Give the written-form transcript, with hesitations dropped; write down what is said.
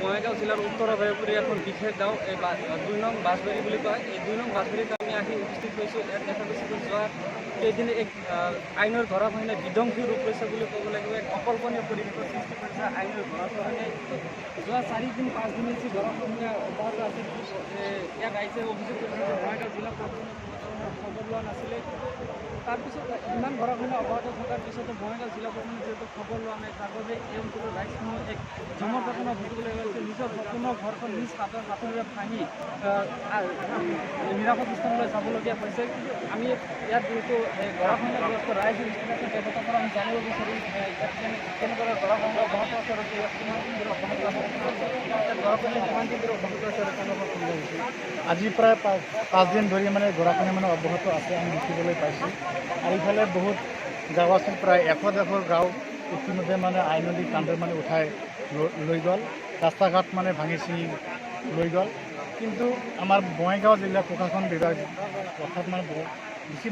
বঙাইগাঁও জিলাৰ উত্তৰ ভৈৰৱপুৰী এখন বিশেষ গাঁও এই 2 নং বাছবাৰী বুলি কয়। এই 2 নং বাছবাৰীত আমি আহি উপস্থিত হৈছোঁ। ইয়াত দেখা গৈছে যে যোৱা কেইদিনে এক আইনৰ গৰাখহনীয়া বিধ্বংসী ৰূপ লৈছে বুলি ক'ব লাগিব। এক অকল্পনীয় পৰিৱেশৰ সৃষ্টি কৰিছে আইনৰ গৰাখহনীয়াই। যোৱা 4 দিন 5 দিন যি গৰাখহনীয়া অব্যাহত আছিল, ইয়াত আহিছে অভিযোগ কৰিছে যে বঙাইগাঁও জিলা প্ৰশাসনে খবৰ লোৱা নাছিলে। তাৰপিছত ইমান গৰাখহনীয়া অব্যাহত থকাৰ পিছতো বঙাইগাঁও জিলা প্ৰশাসনে যিহেতু খবৰ লোৱা নাই, তাৰ বাবে এই অঞ্চলৰ ৰাইজসমূহ এক জমৰযাতনা ভুগিবলৈ লৈছে। নিজৰ সম্পূৰ্ণ ঘৰখন নিজ হাতৰে ভাঙি নিৰাপদ স্থানলৈ যাবলগীয়া হৈছে। আমি ইয়াত যিহেতু গৰাখহনীয়াগ্ৰস্ত ৰাইজ তেখেতৰ পৰা আমি জানিব বিচাৰিম ইয়াত কেনেদৰে গৰাখহনীয়া অব্যাহত আছে আৰু ইয়াত কিমান দিন ধৰি অব্যাহত আছে, গৰাখহনীয়া কিমান দিন ধৰি অব্যাহত আছে আৰু কেনেকুৱা সুবিধা হৈছে। আজি প্ৰায় 5 দিন ধৰি মানে গৰাখহনীয়া মানে অব্যাহত আছে আমি দেখিবলৈ পাইছোঁ। আৰু ইফালে বহুত গাঁও আছিল, প্ৰায় 100 গাঁও ইতিমধ্যে মানে আইনদী কাণ্ডে মানে উঠাই লৈ গ'ল, ৰাস্তা ঘাট মানে ভাঙি চিঙি লৈ গ'ল। কিন্তু আমাৰ বঙাইগাঁও জিলা প্ৰশাসন বিভাগ অৰ্থাৎ মানে বেছি